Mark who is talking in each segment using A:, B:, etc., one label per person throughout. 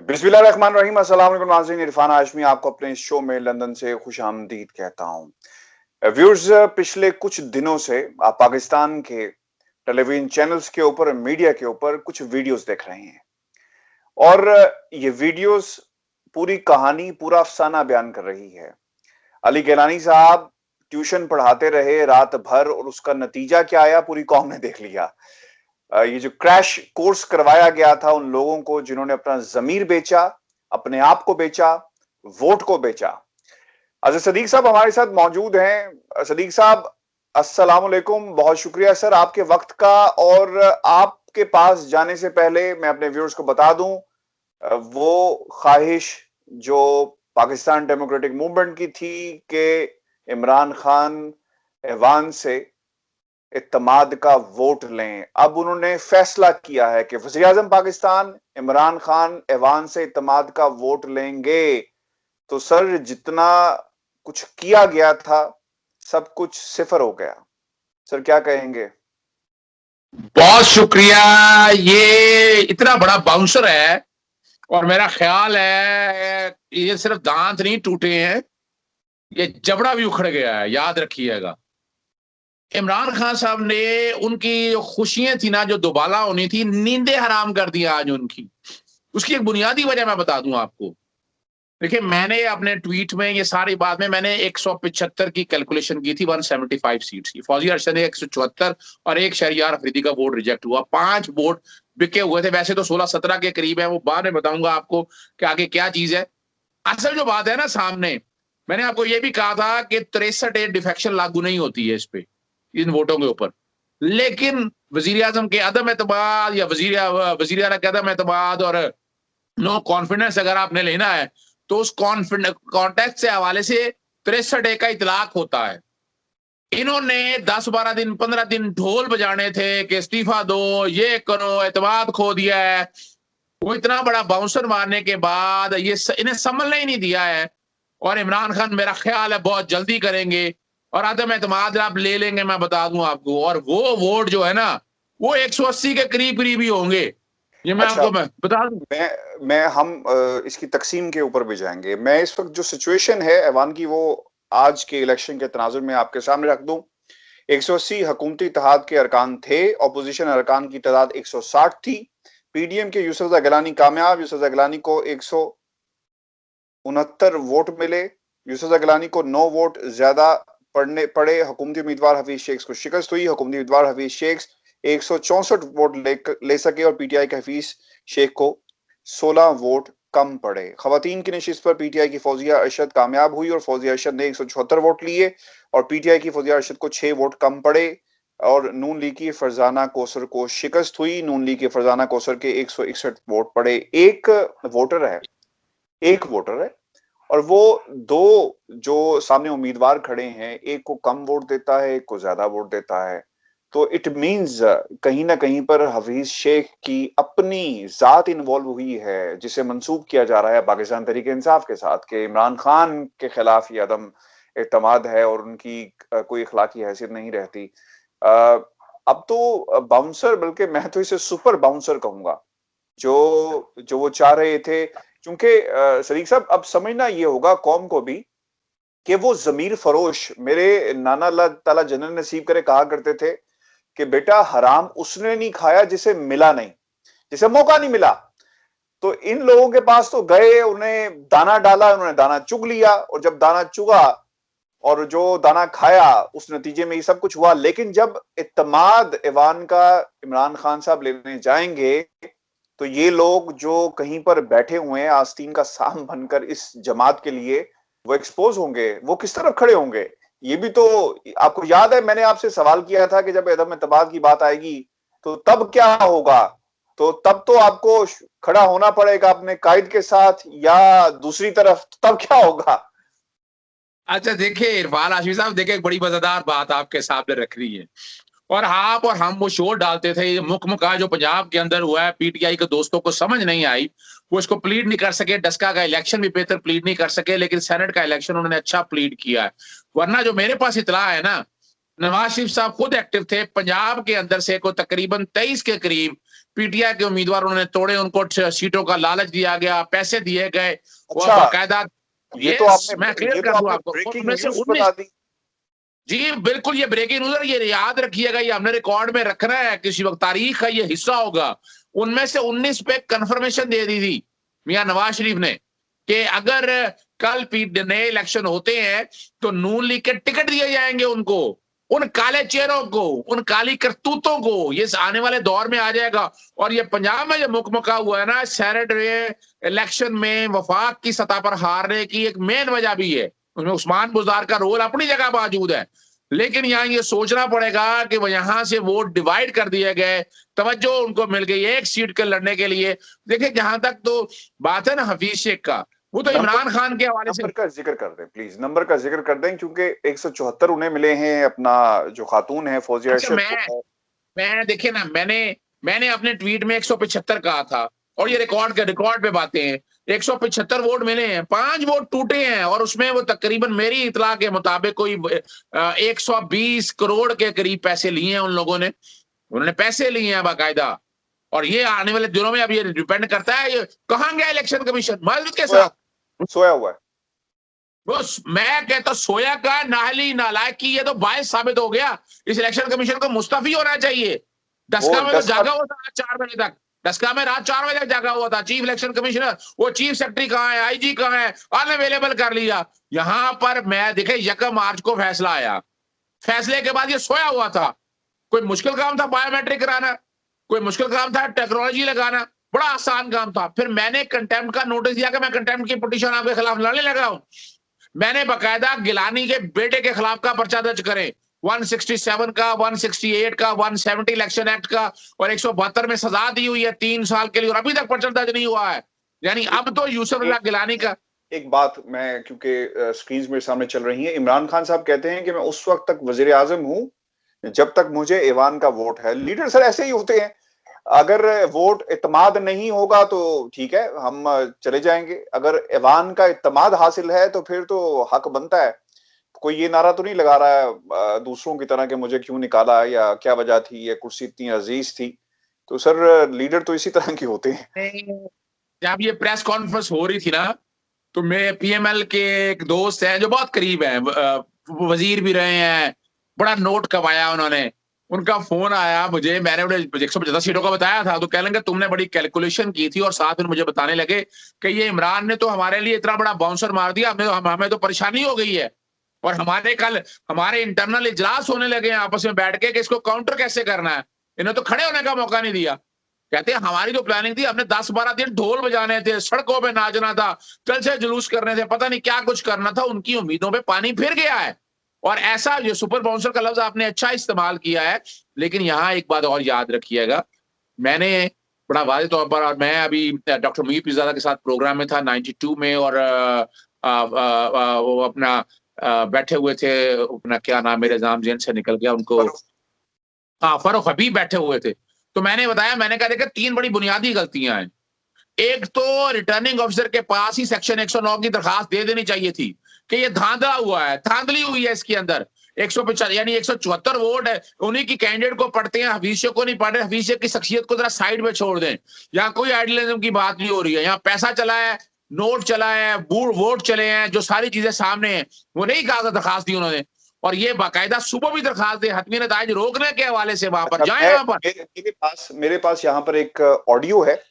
A: बिस्मिल्लाहिर्रहमानिर्रहीम। अस्सलाम वालेकुम नाज़रीन, इरफान हाशमी आपको अपने इस शो में लंदन से खुशामदीद कहता हूँ। व्यूअर्स, पिछले कुछ दिनों से आप पाकिस्तान के टेलीविजन चैनल्स के ऊपर, मीडिया के ऊपर कुछ वीडियोस देख रहे हैं और ये वीडियोस पूरी कहानी, पूरा अफसाना बयान कर रही है। अली गिलानी साहब ट्यूशन पढ़ाते रहे रात भर और उसका नतीजा क्या आया पूरी कौम ने देख लिया। ये जो क्रैश कोर्स करवाया गया था उन लोगों को जिन्होंने अपना ज़मीर बेचा, अपने आप को बेचा, वोट को बेचा। अज़र सदीक साहब हमारे साथ मौजूद हैं। सदीक साहब, अस्सलाम वालेकुम। बहुत शुक्रिया सर आपके वक्त का। और आपके पास जाने से पहले मैं अपने व्यूअर्स को बता दूं, वो ख्वाहिश जो पाकिस्तान डेमोक्रेटिक मूवमेंट की थी कि इमरान खान ऐवान से इत्तेमाद का वोट लें। अब उन्होंने फैसला किया है कि वज़ीर आज़म पाकिस्तान इमरान खान ऐवान से इत्तेमाद का वोट लेंगे। तो सर, जितना कुछ किया गया था सब कुछ सिफर हो गया। सर क्या कहेंगे?
B: बहुत शुक्रिया। ये इतना बड़ा बाउंसर है और मेरा ख्याल है ये सिर्फ दांत नहीं टूटे हैं, ये जबड़ा भी उखड़ गया है। याद रखिएगा, इमरान खान साहब ने उनकी जो खुशियां थी ना, जो दोबाला होनी थी, नींदें हराम कर दी आज उनकी। उसकी एक बुनियादी वजह मैं बता दूं आपको। देखिए, मैंने अपने ट्वीट में ये सारी बात में मैंने 175 की कैलकुलेशन की थी 175 सीट्स की। फौजी अरशद ने 174 और एक शहरियार अफरीदी का वोट रिजेक्ट हुआ। 5 वोट बिके हुए थे। वैसे तो 16-17 के करीब है, वो बाद में बताऊंगा आपको कि आगे क्या चीज है। असल जो बात है ना, सामने मैंने आपको ये भी कहा था कि 63 डिफेक्शन लागू नहीं होती है इस पे, इन वोटों के ऊपर। लेकिन वजीर आजम के अदम एतमाद या वजीर आला के अदम एतमाद और नो कॉन्फिडेंस अगर आपने लेना है तो उस कॉन्फिडेंस कॉन्टेक्ट से हवाले से 63 का इतलाक होता है। इन्होंने 10-12 दिन 15 दिन ढोल बजाने थे कि इस्तीफा दो, ये करो, एतमाद खो दिया है। वो इतना बड़ा बाउंसर मारने के बाद ये इन्हें संभलने ही नहीं दिया है। और इमरान खान मेरा ख्याल है बहुत जल्दी करेंगे और आदम एतमाद आप ले लेंगे, मैं बता दूं आपको। और वो वोट जो है ना, वो 180 के करीब करीब ही होंगे, ये मैं
A: अच्छा,
B: आपको मैं बता दूं।
A: हम इसकी तकसीम के ऊपर भी जाएंगे। मैं इस वक्त जो सिचुएशन है ऐवान की, वो आज के इलेक्शन के तनाजुर में आपके सामने रख दूं। 180 हुकूमती इत्तेहाद के अरकान थे। अपोजिशन अरकान की तादाद 160 थी। पीडीएम के यूसुफ गिलानी कामयाब। यूसुफ गिलानी को 169 वोट मिले। यूसुफ गिलानी को 9 वोट ज्यादा पड़े। हुकूमती उम्मीदवार हफीज शेख को शिकस्त हुई। हुकूमती उम्मीदवार हफीज शेख 164 वोट ले सके और पीटीआई के हफीज शेख को 16 वोट कम पड़े। खवातीन की नशिस्त पर पीटीआई की फौजिया अरशद कामयाब हुई और फौजिया अरशद ने 174 वोट लिए और पीटीआई की फौजिया अरशद को 6 वोट कम पड़े। और नून लीग की फरजाना कोसर को शिकस्त हुई। नून लीग के फरजाना कोसर के 161 वोट पड़े। वोटर है एक वोटर है और वो दो जो सामने उम्मीदवार खड़े हैं, एक को कम वोट देता है, एक को ज्यादा वोट देता है। तो इट मींस कहीं ना कहीं पर हफीज शेख की अपनी जात इन्वॉल्व हुई है, जिसे मंसूब किया जा रहा है पाकिस्तान तहरीक इंसाफ के साथ कि इमरान खान के खिलाफ ये अदम एतमाद है और उनकी कोई अखलाकी हैसियत नहीं रहती। अ, अब तो बाउंसर, बल्कि मैं तो इसे सुपर बाउंसर कहूंगा, जो जो वो चाह रहे थे। क्योंकि सदीक साहब, अब समझना ये होगा कौम को भी कि वो जमीर फरोश, मेरे नाना अल्लाह ताला जन्नत नसीब करे, कहा करते थे कि बेटा हराम उसने नहीं खाया जिसे मिला नहीं, जिसे मौका नहीं मिला। तो इन लोगों के पास तो गए, उन्हें दाना डाला, उन्होंने दाना चुग लिया और जब दाना चुगा और जो दाना खाया उस नतीजे में ये सब कुछ हुआ। लेकिन जब इत्तेमाद ऐवान का इमरान खान साहब लेने जाएंगे तो ये लोग जो कहीं पर बैठे हुए हैं आस्तीन का साम बनकर इस जमात के लिए, वो एक्सपोज होंगे। वो किस तरफ खड़े होंगे ये भी तो आपको याद है। मैंने आपसे सवाल किया था कि जब अदम एतमाद की बात आएगी तो तब क्या होगा। तो तब तो आपको खड़ा होना पड़ेगा अपने कायद के साथ, या दूसरी तरफ तब क्या होगा?
B: अच्छा, देखिए इरफान हाशमी साहब, देखिए एक बड़ी मजेदार बात आपके सामने रख रही है। और आप और हम वो शोर डालते थे, ये मुख्य का जो पंजाब के अंदर हुआ है, पीटीआई के दोस्तों को समझ नहीं आई, वो इसको प्लीड नहीं कर सके। डस्का का इलेक्शन भी बेहतर प्लीड नहीं कर सके, लेकिन सेनेट का इलेक्शन उन्होंने अच्छा प्लीड किया है। वरना जो मेरे पास इतला है ना, नवाज शरीफ साहब खुद एक्टिव थे पंजाब के अंदर से को तकरीबन 23 के करीब पीटीआई के उम्मीदवार उन्होंने तोड़े, उनको सीटों का लालच दिया गया, पैसे दिए गए और
A: अच्छा,
B: बाकायदा
A: ये तो
B: मैं क्लियर कर दूं आपको,
A: ब्रेकिंग
B: उनमें से
A: न्यूज
B: 19
A: बता दी।
B: जी बिल्कुल, ये ब्रेकिंग न्यूज है, ये याद रखिएगा, ये हमने रिकॉर्ड में रखना है, किसी वक्त तारीख का ये हिस्सा होगा। उनमें से 19 पे कंफर्मेशन दे दी थी मियां नवाज शरीफ ने कि अगर कल नए इलेक्शन होते हैं तो नून लीग के टिकट दिए जाएंगे उनको, उन काले चेहरों को, उन काली करतूतों को, ये आने वाले दौर में आ जाएगा। और ये पंजाब में जो मुकमका हुआ है ना सेनेट इलेक्शन में वफाक की सतह पर हारने की एक मेन वजह भी है, उसमें उस्मान बुज़दार का रोल अपनी जगह मौजूद है, लेकिन यहाँ ये सोचना पड़ेगा कि वो यहां से वोट डिवाइड कर दिए गए, तवज्जो उनको मिल गई एक सीट के लड़ने के लिए। देखिए जहां तक तो बात है ना हफीज शेख का, वो तो इमरान खान के हवाले से
A: नंबर का जिक्र कर दें प्लीज, नंबर का जिक्र कर दें, क्योंकि 174 उन्हें मिले हैं, अपना जो खातून है फौजिया
B: अच्छा,
A: अरशद
B: मैं देखिए ना, मैंने अपने ट्वीट में 175 कहा था और ये रिकॉर्ड पे बातें हैं, 175 वोट मिले हैं, 5 वोट टूटे हैं और उसमें वो तकरीबन मेरी इतला के मुताबिक कोई 120 करोड़ के करीब पैसे लिए हैं उन लोगों ने, उन्होंने पैसे लिए हैं बाकायदा। और ये आने वाले दिनों में अब ये डिपेंड करता है ये कहां गया इलेक्शन कमीशन माजूद के साथ
A: सोया हुआ है।
B: बस मैं कहता सोया का नाहली नालायकी ये तो बायस साबित हो गया, इस इलेक्शन कमीशन को मुस्तफी होना चाहिए। दसका में तो जागा हुआ था रात 4 बजे तक, दसका में रात 4 बजे तक जागा हुआ था चीफ इलेक्शन कमिश्नर, वो चीफ सेक्रेटरी कहाँ है, आईजी कहाँ है, अनअवेलेबल कर लिया। यहां पर मैं देखे 1 मार्च को फैसला आया, फैसले के बाद ये सोया हुआ था। कोई मुश्किल काम था बायोमेट्रिक कराना, कोई मुश्किल काम था टेक्नोलॉजी लगाना, बड़ा आसान काम था। फिर मैंने कंटेम्प्ट का नोटिस दिया कि मैं कंटेम्प्ट की पिटीशन आपके खिलाफ लड़ने लगा हूं। मैंने बकायदा गिलानी के बेटे के खिलाफ का पर्चा दर्ज करें, 167 का, 168 का, 170 इलेक्शन एक्ट का और 172 में सजा दी हुई है 3 साल के लिए और अभी तक पर्चा दर्ज नहीं हुआ है। यानी अब तो यूसुफ रजा गिलानी का
A: एक बात मैं, क्योंकि स्क्रीन मेरे सामने चल रही है, इमरान खान साहब कहते हैं कि मैं उस वक्त तक वजीर आजम हूं जब तक मुझे ईवान का वोट है। लीडर सर ऐसे ही होते हैं, अगर वोट इत्मीद नहीं होगा तो ठीक है हम चले जाएंगे, अगर ईवान का इत्मीद हासिल है तो फिर तो हक बनता है। कोई ये नारा तो नहीं लगा रहा है दूसरों की तरह कि मुझे क्यों निकाला या क्या वजह थी, ये कुर्सी इतनी अजीज थी। तो सर लीडर तो इसी तरह के होते हैं।
B: जब ये प्रेस कॉन्फ्रेंस हो रही थी ना, तो मैं पीएमएल के एक दोस्त हैं जो बहुत करीब हैं, वजीर भी रहे हैं, बड़ा नोट कमाया उन्होंने, उनका फोन आया मुझे, मैंने उन्हें 150 सीटों का बताया था, तो कह लेंगे तुमने बड़ी कैलकुलेशन की थी और साथ में मुझे बताने लगे कि ये इमरान ने तो हमारे लिए इतना बड़ा बाउंसर मार दिया, हमें तो परेशानी हो गई है और हमारे इंटरनल इजलास होने लगे हैं आपस में बैठ के कि इसको काउंटर कैसे करना है, इन्हें तो खड़े होने का मौका नहीं दिया। कहते हैं हमारी जो प्लानिंग थी, हमने 10-12 दिन ढोल बजाने थे, सड़कों पे नाचना था, चल से जुलूस करने थे, पता नहीं क्या कुछ करना था, उनकी उम्मीदों पे पानी फिर गया है। और ऐसा ये सुपर बाउंसर का लफ्ज आपने अच्छा इस्तेमाल किया है, लेकिन यहाँ एक बात और याद रखिएगा, मैंने बड़ा वाज़ेह तौर पर, और मैं अभी डॉक्टर मुईब पीरज़ादा के साथ प्रोग्राम में था 92 में और वो अपना बैठे हुए थे, अपना क्या नाम मेरे नाम जेन से निकल गया उनको, हाँ फरूख हबीब बैठे हुए थे। तो मैंने बताया, मैंने कहा देखा 3 बड़ी बुनियादी गलतियां हैं। एक तो रिटर्निंग ऑफिसर के पास ही सेक्शन 109 की दरखास्त दे देनी चाहिए थी कि ये धांधला हुआ है, धांधली हुई है इसके अंदर। 175 यानी 174 वोट है, उन्हीं की कैंडिडेट को पढ़ते हैं, हफीज शेख को नहीं पढ़ रहे, हफीज शेख की शख्सियत को जरा साइड में छोड़ दें। यहाँ कोई आइडियलिज्म की बात नहीं हो रही है, यहाँ पैसा चला है, नोट चला है, वोट चले हैं, जो सारी चीजें सामने हैं, वो नहीं कहा दरखास्त दी उन्होंने। और ये बाकायदा सुबह भी दरखास्त दे, हतमी नताइज रोकने के हवाले से वहां पर जाए। वहां पर
A: मेरे पास यहाँ पर एक ऑडियो है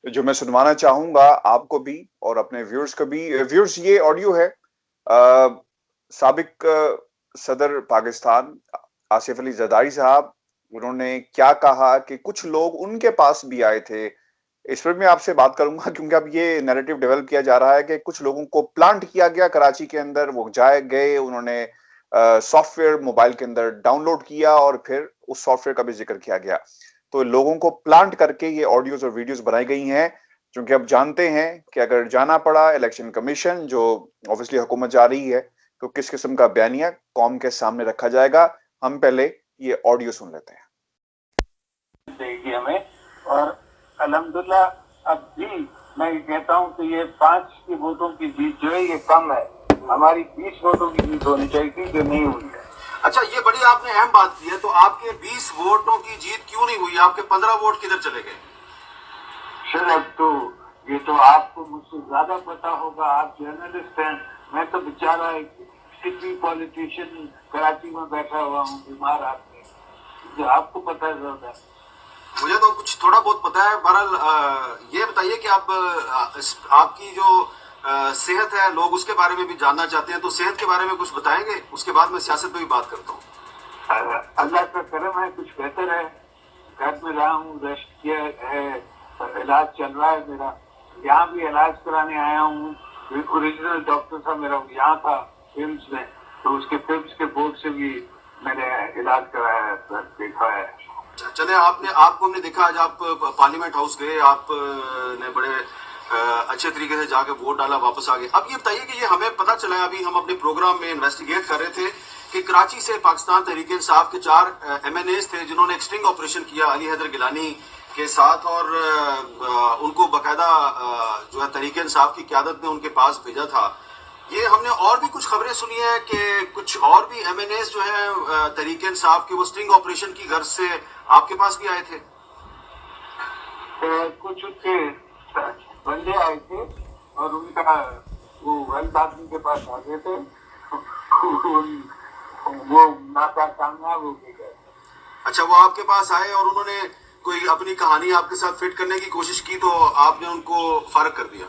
A: जो मैं सुनवाना चाहूंगा आपको भी और अपने व्यूअर्स को भी। व्यूअर्स, ये ऑडियो है साबिक सदर पाकिस्तान आसिफ अली जरदारी साहब, उन्होंने क्या कहा कि कुछ लोग उनके पास भी आए थे। इस पर मैं आपसे बात करूंगा क्योंकि अब ये नैरेटिव डेवलप किया जा रहा है कि कुछ लोगों को प्लांट किया गया कराची के अंदर, वो गए, उन्होंने सॉफ्टवेयर मोबाइल के अंदर डाउनलोड किया और फिर उस सॉफ्टवेयर का भी जिक्र किया गया। तो लोगों को प्लांट करके ये ऑडियोज और वीडियोस बनाई गई हैं, क्योंकि अब जानते हैं कि अगर जाना पड़ा इलेक्शन कमीशन, जो ऑब्वियसली हुकूमत जा रही है, तो किस किस्म का बयानिया कौम के सामने रखा जाएगा। हम पहले ये ऑडियो सुन लेते हैं।
C: देगी हमें, और अल्हम्दुलिल्लाह अब भी मैं कहता हूं कि ये 5 की वोटों की जीत जो है ये कम है, हमारी 20 वोटों की जीत होनी चाहिए थी जो नहीं हुई है।
D: अच्छा, ये बड़ी आपने अहम बात की है, तो आपके 20 वोटों की जीत क्यों नहीं हुई? आपके 15 वोट किधर चले गए?
C: सर अब तो ये तो आपको मुझसे ज्यादा पता होगा, आप जर्नलिस्ट हैं। मैं तो बेचारा एक सिटी पॉलिटिशियन कराची में बैठा हुआ हूँ, बीमार आदमी, जो आपको पता है ज्यादा।
D: मुझे तो कुछ थोड़ा बहुत पता है। बहरहाल ये बताइए कि आप आपकी जो सेहत है, लोग उसके बारे में भी जानना चाहते हैं, तो सेहत के बारे में कुछ बताएंगे, उसके बाद मैं सियासत पे भी बात करता हूँ।
C: अल्लाह का करम है, कुछ बेहतर है। घर में रहा हूँ, रेस्ट किया है, इलाज चल रहा है मेरा। यहाँ भी इलाज कराने आया हूँ। ओरिजिनल डॉक्टर था मेरा, यहाँ था एम्स में, तो उसके फिल्म्स के बोर्ड से भी मैंने इलाज कराया है, देखा है।
D: चले, आपको हमने देखा, आज आप पार्लियामेंट हाउस गए, आप ने बड़े अच्छे तरीके से जाके वोट डाला, वापस आ गए। अब ये बताइए कि ये हमें पता चला है, अभी हम अपने प्रोग्राम में इन्वेस्टिगेट कर रहे थे कि कराची से पाकिस्तान तहरीक-ए-इंसाफ के 4 MNAs थे जिन्होंने एक स्टिंग ऑपरेशन किया अली हैदर गिलानी के साथ, और उनको बाकायदा जो है तहरीक-ए-इंसाफ की क़यादत ने उनके पास भेजा था। ये हमने और भी कुछ खबरें सुनी है कि कुछ और भी MNAs जो है तहरीक-ए-इंसाफ के वो स्टिंग ऑपरेशन की गर्ज से आपके पास भी आए थे।
C: कुछ उसके बंदे आए थे और उनका वो वेल्थ आदमी के पास आ गए थे, वो नाता कामयाब हो गए।
D: अच्छा, वो आपके पास आए और उन्होंने कोई अपनी कहानी आपके साथ फिट करने की कोशिश की, तो आपने उनको फारग कर दिया?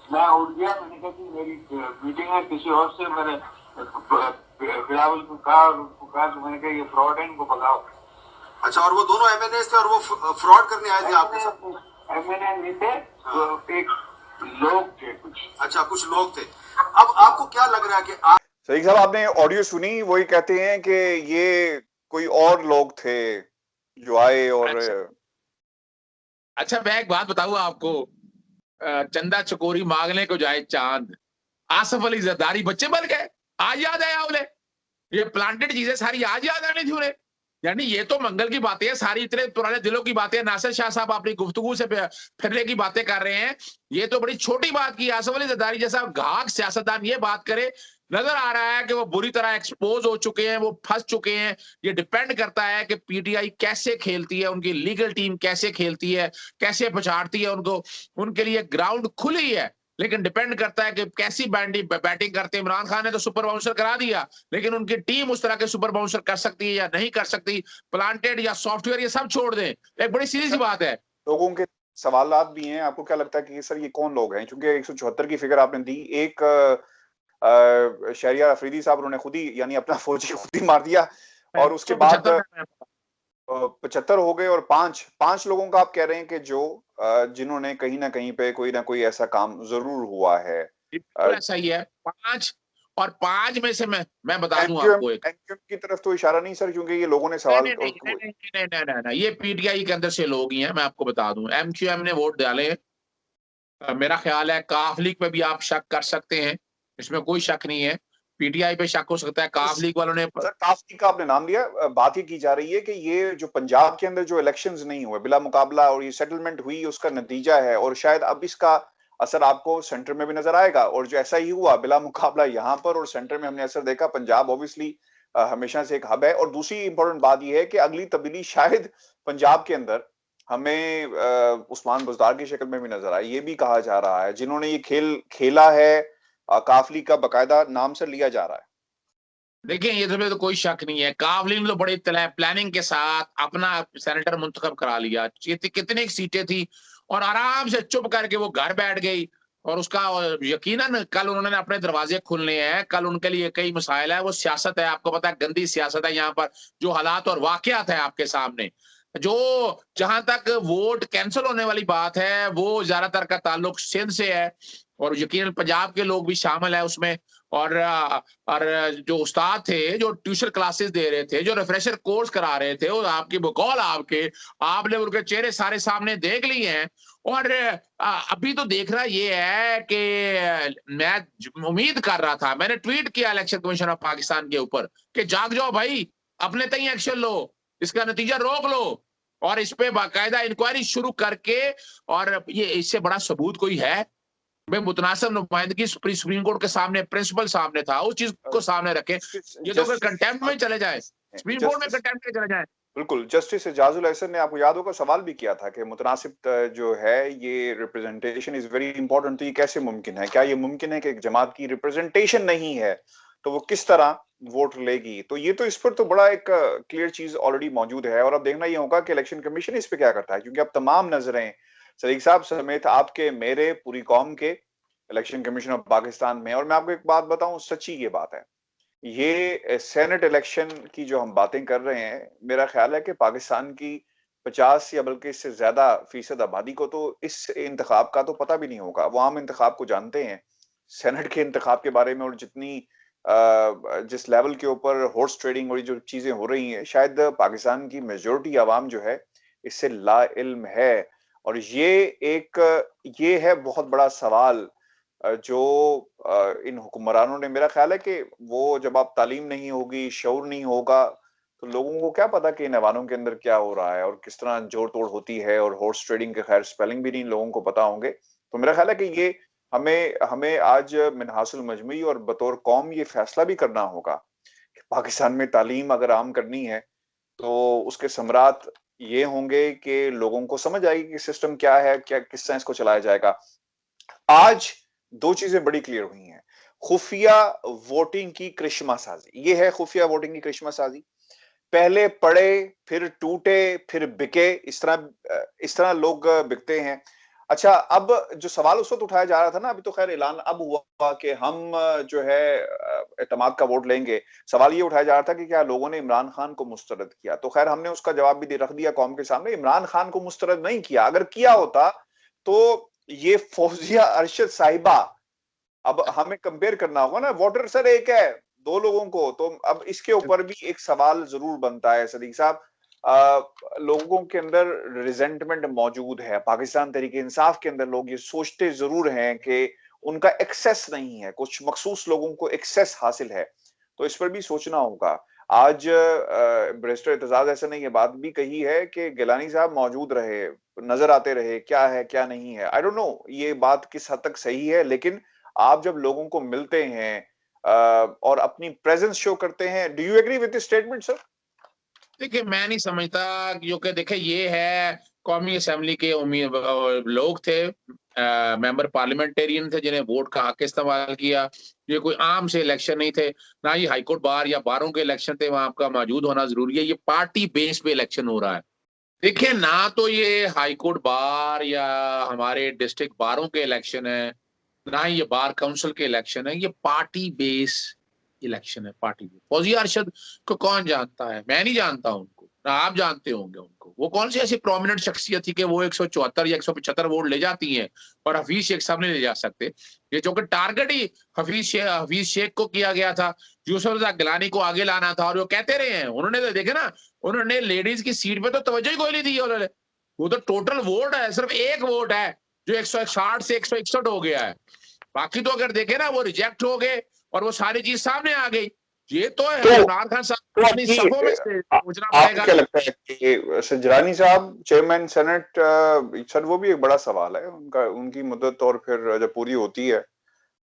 C: मैं उठ गया, मैंने कहा कि मेरी मीटिंग है किसी और से। मैंने बिलावल को कहा और उनको कहा, तो मैंने कहा ये फ्रॉड है, इनको भगाओ।
D: अच्छा, और वो दोनों MNAs थे और वो फ्रॉड करने आए थे आपके साथ?
C: MNA नहीं थे, तो एक लोग थे कुछ।
D: अच्छा, कुछ लोग थे। अब आपको क्या लग रहा है कि आप
A: सही साहब, आपने ऑडियो सुनी, वही कहते हैं कि ये कोई और लोग थे जो आए और
B: अच्छा, मैं एक बात बताऊं आपको, चंदा चकोरी मांगने को जाए चांद, आसफ अली जरदारी बच्चे बन गए, आज याद आया उन्हें? ये प्लांटेड चीजें सारी आज याद आनी थी उन्हें। यानी ये तो मंगल की बातें हैं, सारी इतने पुराने दिलों की बातें। नासिर शाह साहब अपनी गुफ्तगू से फिरने की बातें कर रहे हैं, ये तो बड़ी छोटी बात की। आसफ अली जरदारी जैसा घाक सियासतदान ये बात करे, नजर आ रहा है कि वो बुरी तरह एक्सपोज हो चुके हैं, वो फंस चुके हैं। ये डिपेंड करता है कि पीटीआई कैसे खेलती है, उनकी लीगल टीम कैसे खेलती है, कैसे पछाड़ती है उनको। उनके लिए ग्राउंड खुली है, लेकिन डिपेंड करता है कि कैसी बैटिंग करते हैं। इमरान खान ने तो सुपर बाउंसर करा दिया, लेकिन उनकी टीम उस तरह के सुपर बाउंसर कर सकती है या नहीं कर सकती, प्लांटेड या सॉफ्टवेयर, ये सब छोड़ दें। एक बड़ी सीधी सी बात है।
A: लोगों के सवालात भी हैं। आपको क्या लगता है कि सर ये कौन लोग हैं? क्योंकि 174 की फिगर आपने दी, एक शहरियार अफरीदी साहब उन्होंने खुद ही, यानी अपना फौजी खुद ही मार दिया, और उसके बाद 75 हो गए, और पांच लोगों का आप कह रहे हैं कि जो जिन्होंने कहीं ना कहीं पे कोई ना कोई ऐसा काम जरूर हुआ है।
B: ऐसा ही है, 5, और 5 में से मैं बता दूं आपको एक
A: एमक्यूएम की तरफ तो इशारा नहीं सर, क्योंकि ये लोगों ने सवाल
B: नहीं, ये पीटीआई के अंदर से लोग ही हैं। मैं आपको बता दूं, एमक्यूएम ने वोट डाले। मेरा ख्याल है काफ लीग पे भी आप शक कर सकते हैं, इसमें कोई शक नहीं है। पीटीआई पे शक हो सकता है, काफ लीग वालों ने।
A: सर काफ लीग का आपने नाम लिया, बात ये की जा रही है कि ये जो पंजाब के अंदर जो इलेक्शंस नहीं हुए बिला मुकाबला, और ये सेटलमेंट हुई, उसका नतीजा है, और शायद अब इसका असर आपको सेंटर में भी नजर आएगा। और जो ऐसा ही हुआ बिला मुकाबला यहाँ पर और सेंटर में, हमने असर देखा। पंजाब ऑब्वियसली हमेशा से एक हब है। और दूसरी इंपॉर्टेंट बात यह है कि अगली तब्दीली शायद पंजाब के अंदर हमें उस्मान बुज़दार की शक्ल में भी नजर आए। ये भी कहा जा रहा है, जिन्होंने ये खेल खेला है, काफ लीग का बकायदा नाम से लिया जा रहा है।
B: देखिए, ये तो कोई शक नहीं है, कावली ने तो बड़े प्लानिंग के साथ अपना सेनेटर मुंतखब करा लिया। कितनी सीटें थी, और आराम से चुप करके वो घर बैठ गई। और उसका यकीनन कल उन्होंने अपने दरवाजे खोलने हैं, कल उनके लिए कई मसाइल है। वो सियासत है, आपको पता है, गंदी सियासत है यहाँ पर। जो हालात और वाकयात है आपके सामने, जो जहां तक वोट कैंसिल होने वाली बात है, वो ज्यादातर का ताल्लुक सिंध से है, और यकीनन पंजाब के लोग भी शामिल है उसमें। और जो उस्ताद थे, जो ट्यूशन क्लासेस दे रहे थे, जो रिफ्रेशर कोर्स करा रहे थे, वो आपकी बकौल आपने उनके चेहरे सारे सामने देख लिए हैं। और अभी तो देखना ये है कि मैं उम्मीद कर रहा था, मैंने ट्वीट किया इलेक्शन कमीशन ऑफ पाकिस्तान के ऊपर कि जाग जाओ भाई, अपने तय एक्शन लो, इसका नतीजा रोक लो, और इस पे बाकायदा इंक्वायरी शुरू करके। और ये इससे बड़ा सबूत कोई है? भाई मुतनासिब नुमाइंदगी सुप्रीम कोर्ट के सामने, प्रिंसिपल सामने था, उस चीज को सामने रखें। ये तो फिर कंटेम्प्ट में चले जाए, सुप्रीम कोर्ट में कंटेम्प्ट में चले जाए।
A: बिल्कुल, जस्टिस एजाजुल एहसन ने, आपको याद होगा, सवाल भी किया था कि मुतनासिब जो है ये रिप्रेजेंटेशन इज वेरी इंपॉर्टेंट, तो ये कैसे मुमकिन है, क्या ये मुमकिन है कि एक जमात की रिप्रेजेंटेशन नहीं है तो वो किस तरह वोट लेगी। तो ये तो इस पर तो बड़ा एक क्लियर चीज ऑलरेडी मौजूद है, और अब देखना ये होगा कि इलेक्शन कमीशन इस पे क्या करता है, क्योंकि अब तमाम नजरें सदीक साहब समेत आपके, मेरे, पूरी कौम के इलेक्शन कमीशन ऑफ पाकिस्तान में। और मैं आपको एक बात बताऊं, सच्ची ये बात है, ये सेनेट इलेक्शन की जो हम बातें कर रहे हैं, मेरा ख्याल है कि पाकिस्तान की 50 या बल्कि इससे ज्यादा फीसद आबादी को तो इस इंतखाब का तो पता भी नहीं होगा। वो आम इंतखाब को जानते हैं, सेनेट के इंतखाब के बारे में, और जितनी जिस लेवल के ऊपर हॉर्स ट्रेडिंग और जो चीजें हो रही हैं, शायद पाकिस्तान की मेजोरिटी आवाम जो है इससे ला इल्म है। और ये है बहुत बड़ा सवाल जो इन हुक्मरानों ने, मेरा ख्याल है कि वो जब आप तालीम नहीं होगी, शऊर नहीं होगा, तो लोगों को क्या पता कि इन ऐवानों के अंदर क्या हो रहा है और किस तरह जोड़ तोड़ होती है। और हॉर्स ट्रेडिंग के खैर स्पेलिंग भी नहीं लोगों को पता होंगे। तो मेरा ख्याल है कि ये हमें हमें आज मिनहासुल मजमुई और बतौर कौम ये फैसला भी करना होगा कि पाकिस्तान में तालीम अगर आम करनी है तो उसके समरात ये होंगे कि लोगों को समझ आएगी कि सिस्टम क्या है, क्या किस तरह इसको चलाया जाएगा। आज दो चीजें बड़ी क्लियर हुई हैं। खुफिया वोटिंग की करिश्मा साजी, ये है खुफिया वोटिंग की करिश्मा साजी। पहले पड़े, फिर टूटे, फिर बिके, इस तरह लोग बिकते हैं। अच्छा, अब जो सवाल उस वक्त उठाया जा रहा था ना, अभी तो खैर ऐलान अब हुआ कि हम जो है एतमाद का वोट लेंगे। सवाल ये उठाया जा रहा था कि क्या लोगों ने इमरान खान को मुस्तरद किया, तो खैर हमने उसका जवाब भी रख दिया कौम के सामने, इमरान खान को मुस्तरद नहीं किया। अगर किया होता तो ये फौजिया अरशद साहिबा, अब हमें कंपेयर करना होगा ना, वोटर सर एक है दो लोगों को, तो अब इसके ऊपर भी एक सवाल जरूर बनता है सदीक साहब। लोगों के अंदर रिजेंटमेंट मौजूद है, पाकिस्तान तहरीक इंसाफ के अंदर लोग ये सोचते जरूर हैं कि उनका एक्सेस नहीं है, कुछ मखसूस लोगों को एक्सेस हासिल है, तो इस पर भी सोचना होगा। आज बैरिस्टर एतजाज ऐसा ने ये बात भी कही है कि गिलानी साहब मौजूद रहे, नजर आते रहे, क्या है क्या नहीं है, आई डोंट नो ये बात किस हद तक सही है, लेकिन आप जब लोगों को मिलते हैं और अपनी प्रेजेंस शो करते हैं, do you agree with this statement sir?
B: देखिए, मैं नहीं समझता, क्योंकि देखिए ये है कौमी असेंबली के लोग थे, मेंबर पार्लियामेंटेरियन थे जिन्हें वोट का हक इस्तेमाल किया। ये कोई आम से इलेक्शन नहीं थे, ना ये हाईकोर्ट बार या बारों के इलेक्शन थे, वहां आपका मौजूद होना जरूरी है। ये पार्टी बेस पे इलेक्शन हो रहा है। देखिए, ना तो ये हाईकोर्ट बार या हमारे डिस्ट्रिक्ट बारों के इलेक्शन है, ना ही ये बार काउंसिल के इलेक्शन है, ये पार्टी बेस इलेक्शन है। Party base. फौजिया अरशद को कौन जानता है? मैं नहीं जानता उनको, ना आप जानते होंगे उनको। वो कौन सी ऐसी प्रोमिनेंट शख्सियत थी कि वो 174 या 175 वोट ले जाती हैं और हफीज शेख साहब नहीं ले जा सकते। ये जो कि टारगेट ही हफीज शेख को किया गया था, यूसुफ रजा गिलानी को आगे लाना था, और वो कहते रहे हैं उन्होंने, तो देखे ना, उन्होंने लेडीज की सीट पे तो तवज्जो ही कोई नहीं दी उन्होंने। वो तो टोटल वोट है, सिर्फ एक वोट है जो 160 से 161 हो गया है। बाकी तो अगर देखे ना, वो रिजेक्ट हो गए और वो सारी चीज सामने आ गई। ये तो है इमरान खान साहब अपनी सफों में से सोचना पड़ेगा।
A: क्या लगता है कि सजरानी साहब चेयरमैन सेनेट, सर वो भी एक बड़ा सवाल है उनका, उनकी मुद्दत और फिर जब पूरी होती है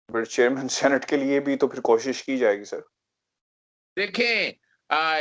A: फिर चेयरमैन सेनेट के लिए भी तो फिर कोशिश की जाएगी सर।
B: देखें,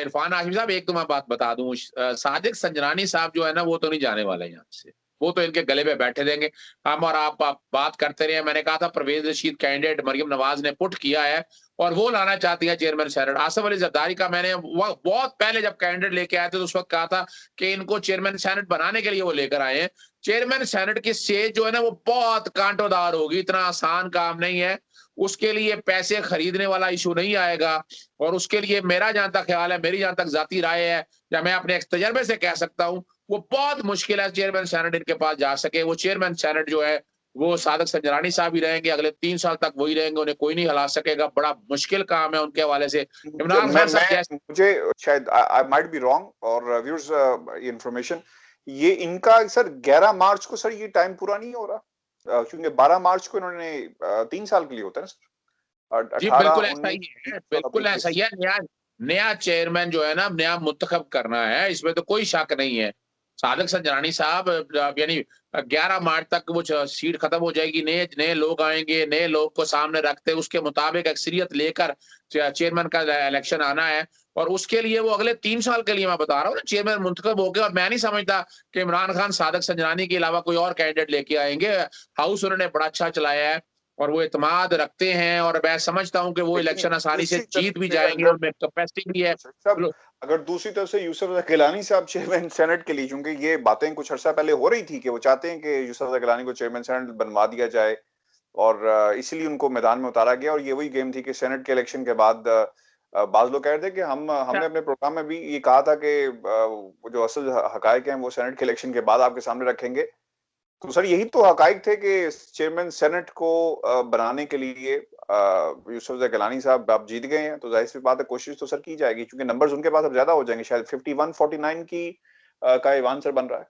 B: इरफान हाशमी साहब, एक तो मैं बात बता दूं, सादिक संजरानी साहब जो है ना, वो तो नहीं जाने वाले यहाँ से, वो तो इनके गले पे बैठे देंगे। हम और आप बात करते रहे, मैंने कहा था परवेज रशीद कैंडिडेट मरियम नवाज ने पुट किया है और वो लाना चाहती है चेयरमैन सेनेट। आसफ अली जरदारी का मैंने बहुत पहले जब कैंडिडेट लेके आए थे तो उस वक्त कहा था कि इनको चेयरमैन सेनेट बनाने के लिए वो लेकर आए हैं। चेयरमैन सेनेट की सेज जो है ना, वो बहुत कांटोदार होगी, इतना आसान काम नहीं है। उसके लिए पैसे खरीदने वाला इशू नहीं आएगा, और उसके लिए मेरा जहां तक ख्याल है, मेरी जहां तक जाती राय है, या मैं अपने तजर्बे से कह सकता हूं, वो बहुत मुश्किल है चेयरमैन सेनेट इनके पास जा सके। वो चेयरमैन सेनेट जो है वो सादिक संजरानी साहब ही रहेंगे, अगले 3 साल तक वही रहेंगे, उन्हें कोई नहीं हिला सकेगा। बड़ा मुश्किल काम है उनके हवाले से। इमरान खान साहब
A: मुझे शायद आई माइट बी रॉन्ग, और व्यूअर्स इंफॉर्मेशन, ये इनका सर 11 मार्च को सर ये टाइम पूरा नहीं हो रहा, क्योंकि 12 मार्च को इन्होंने 3 साल के लिए होता है ना सर।
B: जी बिल्कुल ऐसा ही है, बिल्कुल ऐसा ही है। नया चेयरमैन जो है ना, नया मुंतखब करना है, इसमें तो कोई शक नहीं है। सादिक संजरानी साहब यानी 11 मार्च तक वो सीट खत्म हो जाएगी, नए नए लोग आएंगे, नए लोग को सामने रखते उसके मुताबिक अक्सरियत लेकर चेयरमैन का इलेक्शन आना है। और उसके लिए वो अगले 3 साल के लिए मैं बता रहा हूँ ना चेयरमैन मुंतखब हो गए। और मैं नहीं समझता कि इमरान खान सादिक संजरानी के अलावा कोई और कैंडिडेट लेके आएंगे। हाउस उन्होंने बड़ा अच्छा चलाया है और वो इत्मीनाद रखते हैं और मैं समझता हूँ कि वो
A: लेकिन
B: इलेक्शन आसानी से
A: दूसरी तरफ
B: जीत भी
A: से
B: जाएंगे,
A: अगर
B: उनमें कैपेसिटी भी है।
A: सब अगर दूसरी तरफ से यूसुफ गिलानी साहब चेयरमैन सेनेट के लिए, क्योंकि ये बातें कुछ अर्सा पहले हो रही थी कि वो चाहते हैं कि यूसुफ गिलानी को चेयरमैन सेनेट बनवा दिया जाए और इसीलिए उनको मैदान में उतारा गया। और ये वही गेम थी कि सेनेट के इलेक्शन के बाद बाज लोग कह रहे थे कि हमने अपने प्रोग्राम में भी ये कहा था कि वो जो असल हकायक हैं वो सेनेट के इलेक्शन के बाद आपके सामने रखेंगे। तो सर यही तो हकायक थे कि चेयरमैन सेनेट को बनाने के लिए यूसुफ गिलानी साहब आप जीत गए हैं, तो जाहिर सी बात है कोशिश तो सर की जाएगी क्योंकि नंबर्स उनके पास अब ज्यादा हो जाएंगे, शायद 51-49 की का ईवान सर बन रहा है।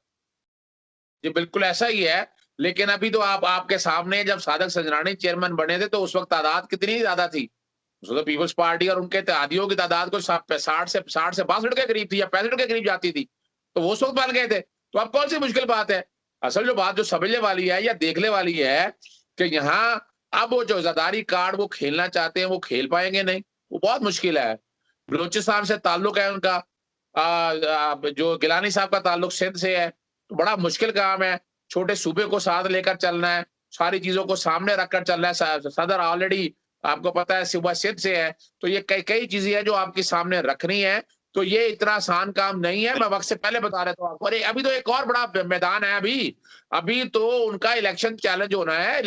B: जी बिल्कुल ऐसा ही है। लेकिन अभी तो आपके सामने जब सादिक संजरानी चेयरमैन बने थे तो उस वक्त तादाद कितनी ज्यादा थी? उस वक्त पीपल्स पार्टी और उनके इत्तेहादियों की तादाद को 60 से 62 के करीब थी या 65 के करीब जाती थी। तो वो उस वक्त बन गए थे। तो अब कौन सी मुश्किल बात है? असल जो बात जो समझने वाली है या देखने वाली है कि यहाँ अब वो जो ज़दारी कार्ड वो खेलना चाहते हैं वो खेल पाएंगे नहीं। वो बहुत मुश्किल है। बलूचिस्तान से ताल्लुक है उनका। जो गिलानी साहब का ताल्लुक सिंध से है, तो बड़ा मुश्किल काम है। छोटे सूबे को साथ लेकर चलना है, सारी चीजों को सामने रखकर चलना है। सदर ऑलरेडी आपको पता है सूबा सिंध से है, तो ये कई कई चीजें हैं जो आपके सामने रखनी है। तो ये इतना आसान काम नहीं है, मैं वक्त से पहले बता रहा था आपको। अरे अभी तो एक और बड़ा मैदान है। अभी तो उनका इलेक्शन चैलेंज होना है।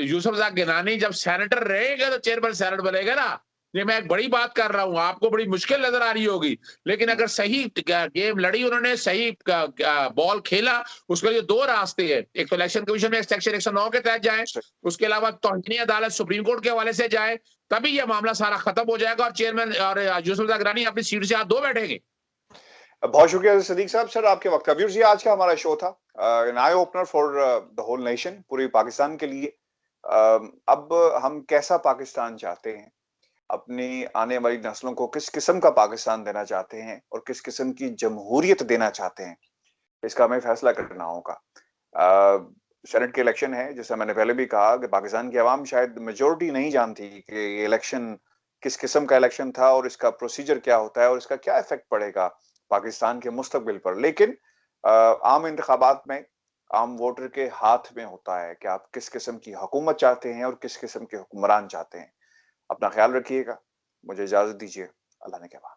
B: यूसुफ गिलानी जब सेनेटर रहेगा तो चेयरमैन सेनेट बनेगा ना। ये मैं एक बड़ी बात कर रहा हूं, आपको बड़ी मुश्किल नजर आ रही होगी, लेकिन अगर सही गेम लड़ी उन्होंने, सही बॉल खेला, उसके लिए 2 रास्ते हैं। एक तो इलेक्शन कमीशन में सेक्शन 109 के तहत जाए, उसके अलावा तौहीनी अदालत सुप्रीम कोर्ट के हवाले से जाए, तभी यह मामला सारा खत्म हो जाएगा और चेयरमैन और यूसुफ गिलानी अपनी सीट से हाथ धो बैठेंगे।
A: बहुत शुक्रिया सदीक साहब सर आपके वक्त का। व्यूअर्स ये आज का हमारा शो था, an eye opener for the whole nation, पूरे पाकिस्तान के लिए। अब हम कैसा पाकिस्तान चाहते हैं, अपनी आने वाली नस्लों को किस किस्म का पाकिस्तान देना चाहते हैं और किस किस्म की जमहूरियत देना चाहते हैं, इसका हमें फैसला करना होगा। सेनेट के इलेक्शन है, जैसा मैंने पहले भी कहा कि पाकिस्तान की आवाम शायद मेजोरिटी नहीं जानती कि ये इलेक्शन किस किस्म का इलेक्शन था और इसका प्रोसीजर क्या होता है और इसका क्या इफेक्ट पड़ेगा पाकिस्तान के मुस्तकबिल पर। लेकिन आम इंतखाबात में आम वोटर के हाथ में होता है कि आप किस किस्म की हुकूमत चाहते हैं और किस किस्म के हुक्मरान चाहते हैं। अपना ख्याल रखिएगा, मुझे इजाजत दीजिए, अल्लाह ने के बाद।